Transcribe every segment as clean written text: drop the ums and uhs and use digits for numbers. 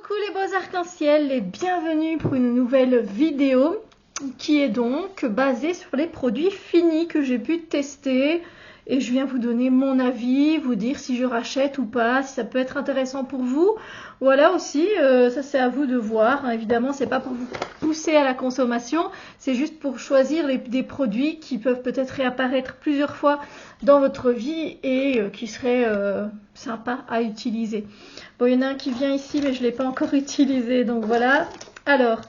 Coucou les beaux arcs-en-ciel et bienvenue pour une nouvelle vidéo qui est donc basée sur les produits finis que j'ai pu tester et je viens vous donner mon avis, vous dire si je rachète ou pas, si ça peut être intéressant pour vous. Voilà aussi, ça c'est à vous de voir, évidemment c'est pas pour vous pousser à la consommation, c'est juste pour choisir des produits qui peuvent peut-être réapparaître plusieurs fois dans votre vie et qui seraient sympas à utiliser. Bon, il y en a un qui vient ici mais je ne l'ai pas encore utilisé, donc voilà. Alors,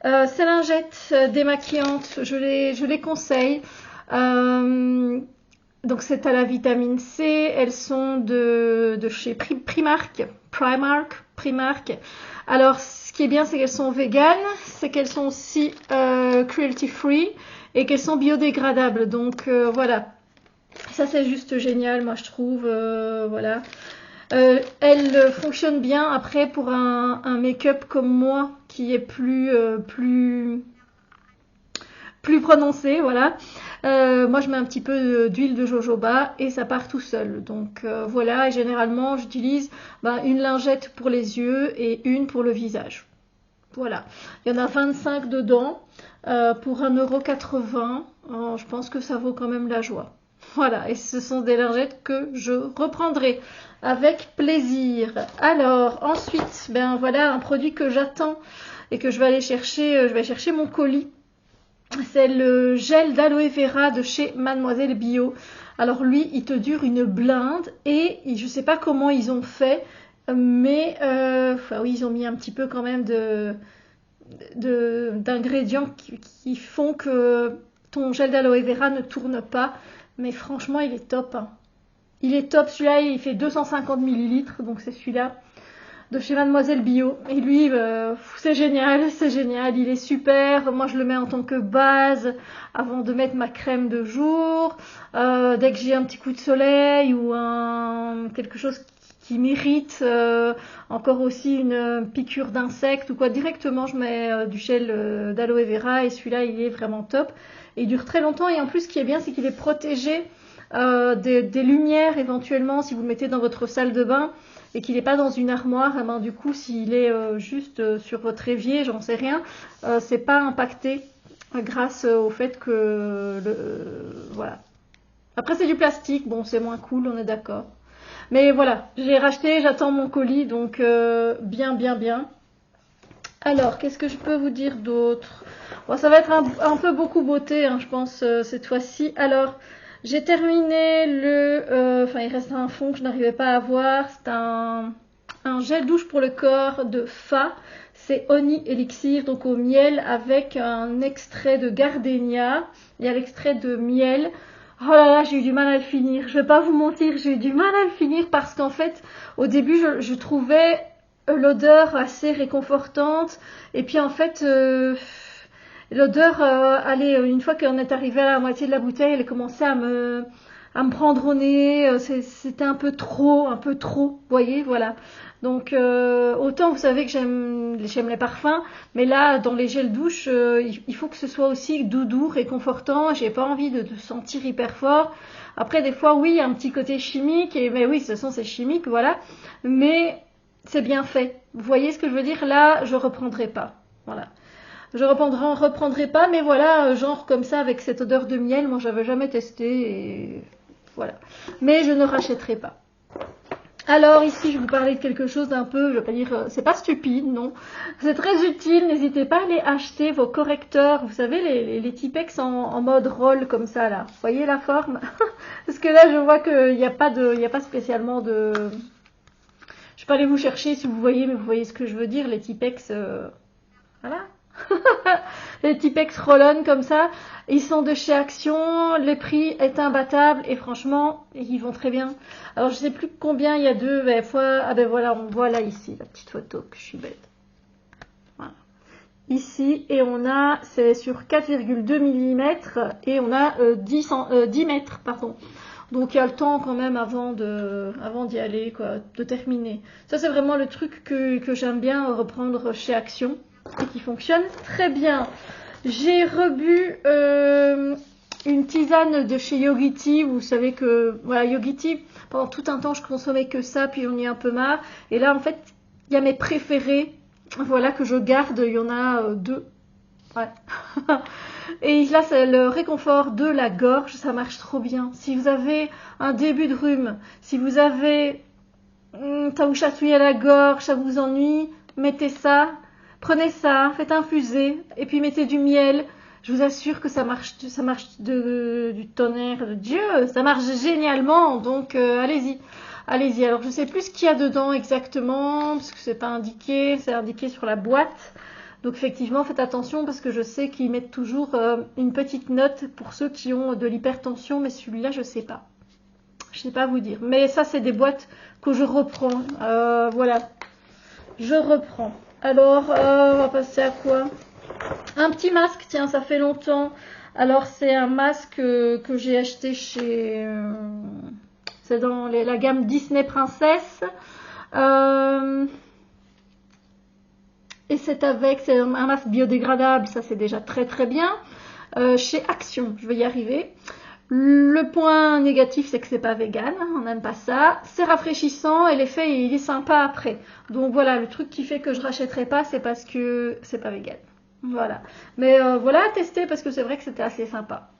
ces lingettes démaquillantes, je les conseille. Donc c'est à la vitamine C, elles sont de chez Primark. Alors ce qui est bien c'est qu'elles sont véganes, c'est qu'elles sont aussi cruelty free et qu'elles sont biodégradables. Donc voilà, ça c'est juste génial moi je trouve, voilà. Elle fonctionne bien après pour un make-up comme moi qui est plus prononcé, voilà. Moi je mets un petit peu d'huile de jojoba et ça part tout seul. Donc voilà, et généralement j'utilise une lingette pour les yeux et une pour le visage. Voilà, il y en a 25 dedans pour 1,80 €. Je pense que ça vaut quand même la joie. Voilà, et ce sont des lingettes que je reprendrai avec plaisir. Alors ensuite, voilà un produit que j'attends et que je vais aller chercher. Je vais chercher mon colis. C'est le gel d'aloe vera de chez Mademoiselle Bio. Alors lui, il te dure une blinde et je ne sais pas comment ils ont fait, mais oui, ils ont mis un petit peu quand même d'ingrédients qui font que ton gel d'aloe vera ne tourne pas. Mais franchement, il est top. Hein. Il est top. Celui-là, il fait 250 ml, donc c'est celui-là de chez Mademoiselle Bio. Et lui, c'est génial, il est super. Moi, je le mets en tant que base avant de mettre ma crème de jour. Dès que j'ai un petit coup de soleil ou quelque chose qui m'irrite, encore aussi une piqûre d'insecte ou quoi, directement, je mets du gel d'aloe vera et celui-là, il est vraiment top. Et il dure très longtemps et en plus, ce qui est bien, c'est qu'il est protégé des lumières éventuellement si vous le mettez dans votre salle de bain et qu'il n'est pas dans une armoire, du coup s'il est juste sur votre évier, j'en sais rien, c'est pas impacté grâce au fait que voilà. Après c'est du plastique, bon c'est moins cool, on est d'accord. Mais voilà, j'ai racheté, j'attends mon colis, donc bien. Alors, qu'est-ce que je peux vous dire d'autre? Bon, ça va être un peu beaucoup beauté, hein, je pense, cette fois-ci. Alors, j'ai terminé il reste un fond que je n'arrivais pas à voir. C'est un gel douche pour le corps de Fa. C'est Honey Elixir, donc au miel, avec un extrait de gardénia. Il y a l'extrait de miel. Oh là là, j'ai eu du mal à le finir. Je vais pas vous mentir, j'ai eu du mal à le finir parce qu'en fait, au début, je trouvais l'odeur assez réconfortante. Et puis en fait... l'odeur, une fois qu'on est arrivé à la moitié de la bouteille, elle a commencé à me prendre au nez. C'était un peu trop, vous voyez, voilà. Donc, autant vous savez que j'aime les parfums, mais là, dans les gels douche, il faut que ce soit aussi doudou, réconfortant. J'ai pas envie de sentir hyper fort. Après, des fois, oui, il y a un petit côté chimique, mais oui, de toute façon, c'est chimique, voilà. Mais c'est bien fait. Vous voyez ce que je veux dire? Là, je reprendrai pas. Voilà. Je reprendrai pas, mais voilà, genre comme ça, avec cette odeur de miel, moi j'avais jamais testé, et voilà. Mais je ne rachèterai pas. Alors ici, je vais vous parler de quelque chose d'un peu, je vais pas dire, c'est pas stupide, non. C'est très utile, n'hésitez pas à aller acheter vos correcteurs, vous savez, les Tipex en mode roll comme ça, là. Vous voyez la forme? Parce que là, je vois qu'il n'y a pas spécialement de... Je vais pas aller vous chercher si vous voyez, mais vous voyez ce que je veux dire, les Tipex, voilà. Les Tipex Roll-On comme ça, ils sont de chez Action, le prix est imbattable et franchement ils vont très bien. Alors je sais plus combien il y a deux fois. Ah ben voilà, on voit là ici la petite photo, que je suis bête. Voilà. Ici, et on a, c'est sur 4,2 mm et on a 10 mètres, pardon. Donc il y a le temps quand même avant d'y aller, quoi, de terminer. Ça c'est vraiment le truc que j'aime bien reprendre chez Action et qui fonctionne très bien. J'ai rebu une tisane de chez Yogiti. Vous savez que voilà, Yogiti, pendant tout un temps je consommais que ça, puis on y est un peu marre. Et là en fait il y a mes préférés voilà, que je garde. Il y en a 2. Ouais. Et là, c'est le réconfort de la gorge, ça marche trop bien. Si vous avez un début de rhume, si vous avez ça vous chatouille à la gorge, ça vous ennuie, mettez ça, prenez ça, faites infuser et puis mettez du miel. Je vous assure que ça marche du tonnerre de Dieu, ça marche génialement. Donc allez-y, allez-y. Alors je sais plus ce qu'il y a dedans exactement parce que c'est pas indiqué, c'est indiqué sur la boîte. Donc effectivement, faites attention parce que je sais qu'ils mettent toujours une petite note pour ceux qui ont de l'hypertension, mais celui-là, je sais pas. Je sais pas vous dire. Mais ça, c'est des boîtes que je reprends. Voilà, je reprends. Alors, on va passer à quoi? Un petit masque, tiens, ça fait longtemps. Alors, c'est un masque que j'ai acheté chez... c'est dans la gamme Disney Princesse. Et c'est un masque biodégradable, ça c'est déjà très très bien. Chez Action, je vais y arriver. Le point négatif, c'est que c'est pas vegan, on n'aime pas ça. C'est rafraîchissant et l'effet il est sympa après. Donc voilà, le truc qui fait que je rachèterai pas, c'est parce que c'est pas vegan. Voilà. Mais voilà, à tester parce que c'est vrai que c'était assez sympa.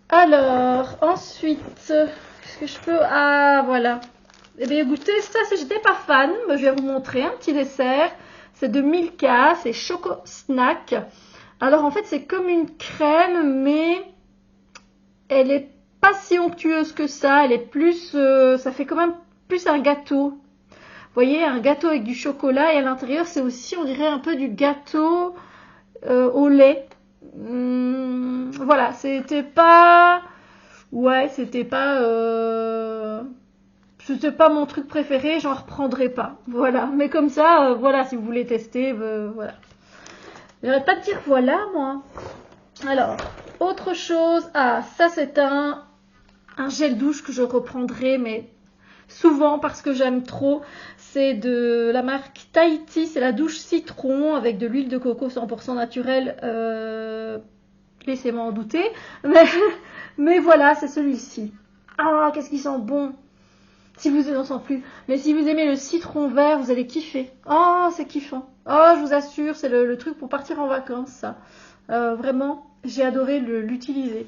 Alors, ensuite, qu'est-ce que je peux... Ah, voilà. Eh bien, écoutez, ça, j'étais pas fan. Mais je vais vous montrer un petit dessert. C'est de Milka, c'est Choco Snack. Alors, en fait, c'est comme une crème, mais elle est pas si onctueuse que ça. Elle est plus... ça fait quand même plus un gâteau. Vous voyez, un gâteau avec du chocolat. Et à l'intérieur, c'est aussi, on dirait, un peu du gâteau au lait. Voilà, c'était pas... Ouais, c'était pas mon truc préféré, j'en reprendrai pas. Voilà, mais comme ça, voilà, si vous voulez tester, voilà. J'arrête pas de dire voilà, moi. Alors, autre chose. Ah, ça c'est un gel douche que je reprendrai, mais souvent parce que j'aime trop. C'est de la marque Tahiti, c'est la douche citron avec de l'huile de coco 100% naturelle. Laissez-moi en douter. Mais voilà, c'est celui-ci. Ah, qu'est-ce qu'ils sont bons. Si vous n'en sent plus. Mais si vous aimez le citron vert, vous allez kiffer. Oh, c'est kiffant. Oh, je vous assure, c'est le truc pour partir en vacances, ça. Vraiment, j'ai adoré l'utiliser.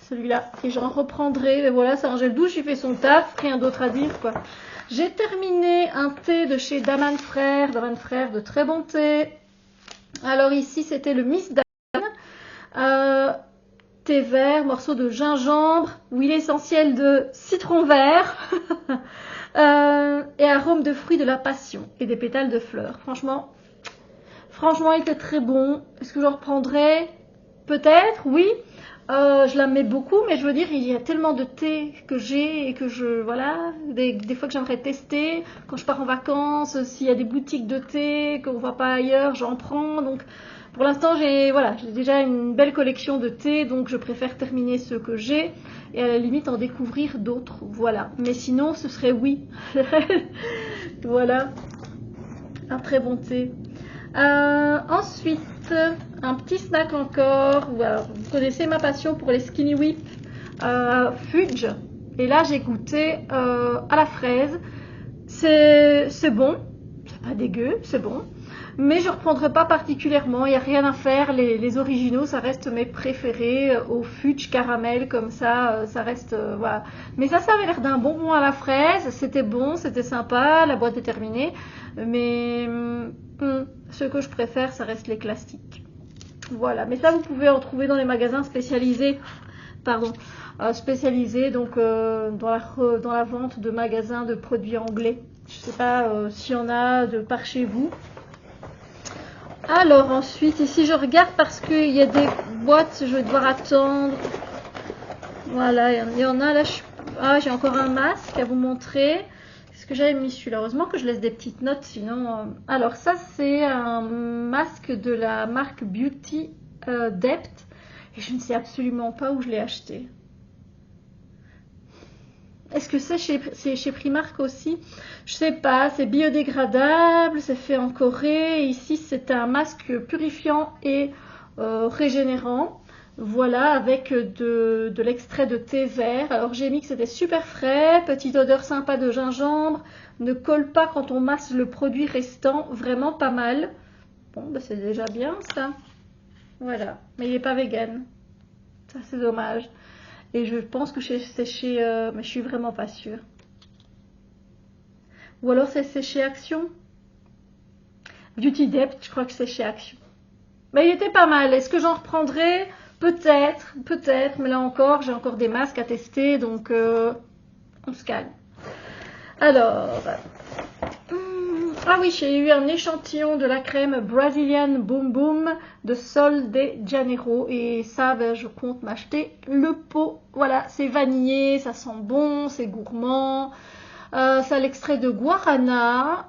Celui-là. Et j'en reprendrai. Mais voilà, c'est un gel douche, il fait son taf. Rien d'autre à dire, quoi. J'ai terminé un thé de chez Daman Frères. Daman Frères, de très bon thé. Alors ici, c'était le Miss Daman. Thé vert, morceau de gingembre, huile essentielle de citron vert et arôme de fruits de la passion et des pétales de fleurs. Franchement, il était très bon. Est-ce que j'en reprendrai? Peut-être, oui. Je l'aimais beaucoup, mais je veux dire, il y a tellement de thé que j'ai et que voilà, des fois que j'aimerais tester. Quand je pars en vacances, s'il y a des boutiques de thé qu'on ne voit pas ailleurs, j'en prends. Donc, pour l'instant, j'ai déjà une belle collection de thé, donc je préfère terminer ceux que j'ai et à la limite en découvrir d'autres. Voilà. Mais sinon, ce serait oui. Voilà. Un très bon thé. Ensuite, un petit snack encore. Alors, vous connaissez ma passion pour les Skinny Whip Fudge. Et là, j'ai goûté à la fraise. C'est bon. C'est pas dégueu, c'est bon. Mais je ne reprendrai pas particulièrement, il n'y a rien à faire, les originaux, ça reste mes préférés, au fudge caramel comme ça reste, voilà. Mais ça avait l'air d'un bonbon à la fraise, c'était bon, c'était sympa, la boîte est terminée, mais ce que je préfère, ça reste les classiques. Voilà, mais ça vous pouvez en trouver dans les magasins spécialisés, spécialisés donc dans la vente de magasins de produits anglais. Je ne sais pas s'il y en a de par chez vous. Alors ensuite, ici je regarde parce qu'il y a des boîtes, je vais devoir attendre. Voilà, il y en a là. J'ai encore un masque à vous montrer. Est-ce que j'avais mis celui-là? Heureusement que je laisse des petites notes, sinon... Alors ça, c'est un masque de la marque Beauty Depth. Et je ne sais absolument pas où je l'ai acheté. Est-ce que c'est chez Primark aussi? Je sais pas, c'est biodégradable, c'est fait en Corée. Ici, c'est un masque purifiant et régénérant. Voilà, avec de l'extrait de thé vert. Alors j'ai mis que c'était super frais, petite odeur sympa de gingembre, ne colle pas quand on masse le produit restant, vraiment pas mal. Bon, bah c'est déjà bien ça. Voilà, mais il n'est pas vegan. Ça c'est dommage. Et je pense que c'est chez... mais je suis vraiment pas sûre. Ou alors c'est chez Action. Beauty Depth, je crois que c'est chez Action. Mais il était pas mal. Est-ce que j'en reprendrai? Peut-être, peut-être. Mais là encore, j'ai encore des masques à tester. Donc, on se calme. Alors... ah oui, j'ai eu un échantillon de la crème Brazilian Boom Boom de Sol de Janeiro. Et ça, ben, je compte m'acheter le pot. Voilà, c'est vanillé, ça sent bon, c'est gourmand. Ça a l'extrait de guarana,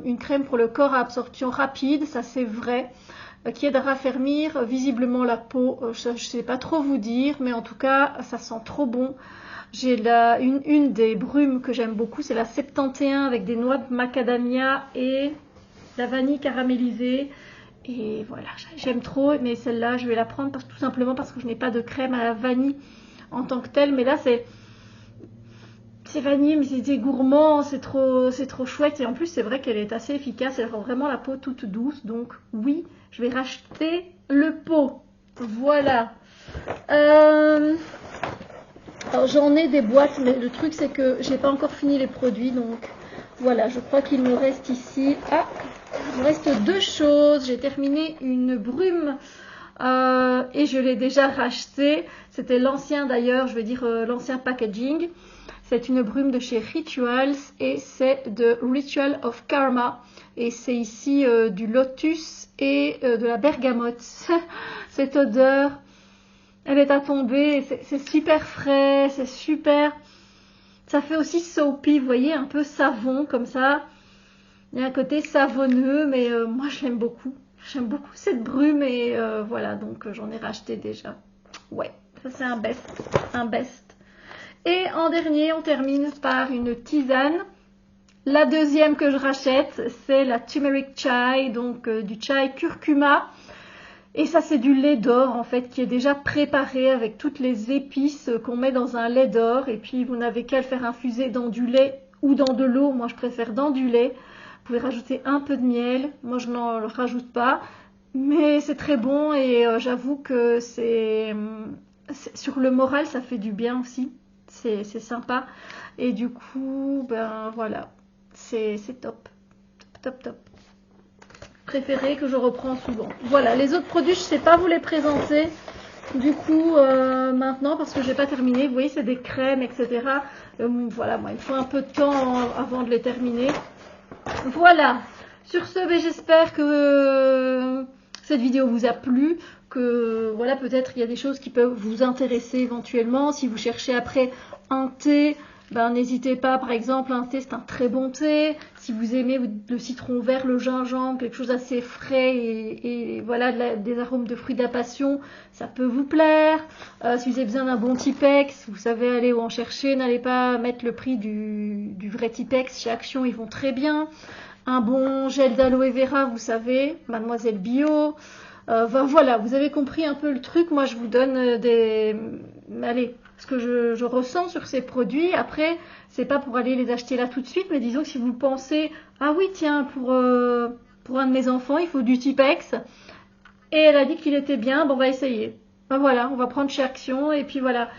une crème pour le corps à absorption rapide, ça c'est vrai, qui aide à raffermir visiblement la peau. Je ne sais pas trop vous dire, mais en tout cas, ça sent trop bon. J'ai une des brumes que j'aime beaucoup, c'est la 71 avec des noix de macadamia et la vanille caramélisée. Et voilà, j'aime trop, mais celle-là, je vais la prendre tout simplement parce que je n'ai pas de crème à la vanille en tant que telle. Mais là, c'est vanille, mais c'est gourmand, c'est trop chouette. Et en plus, c'est vrai qu'elle est assez efficace, elle rend vraiment la peau toute douce. Donc oui, je vais racheter le pot. Voilà. Alors j'en ai des boîtes, mais le truc c'est que j'ai pas encore fini les produits, donc voilà, je crois qu'il me reste ici. Ah, il me reste deux choses. J'ai terminé une brume et je l'ai déjà racheté. C'était l'ancien d'ailleurs, je veux dire l'ancien packaging. C'est une brume de chez Rituals et c'est de Ritual of Karma. Et c'est ici du lotus et de la bergamote. Cette odeur, elle est à tomber. C'est super frais, c'est super... Ça fait aussi soapy, vous voyez, un peu savon comme ça. Il y a un côté savonneux, mais moi je l'aime beaucoup. J'aime beaucoup cette brume et voilà, donc j'en ai racheté déjà. Ouais, ça c'est un best, un best. Et en dernier, on termine par une tisane. La deuxième que je rachète, c'est la turmeric chai, donc du chai curcuma. Et ça, c'est du lait d'or, en fait, qui est déjà préparé avec toutes les épices qu'on met dans un lait d'or. Et puis, vous n'avez qu'à le faire infuser dans du lait ou dans de l'eau. Moi, je préfère dans du lait. Vous pouvez rajouter un peu de miel. Moi, je n'en rajoute pas. Mais c'est très bon et j'avoue que c'est sur le moral, ça fait du bien aussi. C'est sympa. Et du coup, ben voilà, c'est top. Top, top. Préféré que je reprends souvent. Voilà, les autres produits, je ne sais pas vous les présenter. Du coup, maintenant, parce que je n'ai pas terminé, vous voyez, c'est des crèmes, etc. Voilà, moi, il faut un peu de temps avant de les terminer. Voilà. Sur ce, ben, j'espère que cette vidéo vous a plu. Que voilà, peut-être il y a des choses qui peuvent vous intéresser éventuellement. Si vous cherchez après un thé, ben, n'hésitez pas. Par exemple, un thé, c'est un très bon thé. Si vous aimez le citron vert, le gingembre, quelque chose assez frais et voilà, des arômes de fruits de la passion, ça peut vous plaire. Si vous avez besoin d'un bon Tipex, vous savez aller où en chercher. N'allez pas mettre le prix du vrai Tipex. Chez Action, ils vont très bien. Un bon gel d'aloe vera, vous savez, Mademoiselle Bio. Ben voilà, vous avez compris un peu le truc. Moi, je vous donne allez, ce que je ressens sur ces produits. Après, c'est pas pour aller les acheter là tout de suite, mais disons que si vous pensez, ah oui, tiens, pour un de mes enfants, il faut du Tipex. Et elle a dit qu'il était bien, bon, on va essayer. Ben voilà, on va prendre chez Action et puis voilà.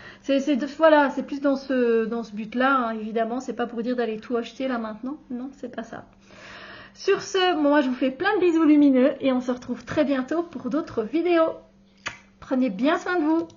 Voilà, c'est plus dans ce but-là, hein, évidemment. C'est pas pour dire d'aller tout acheter là maintenant. Non, c'est pas ça. Sur ce, moi je vous fais plein de bisous lumineux et on se retrouve très bientôt pour d'autres vidéos. Prenez bien soin de vous.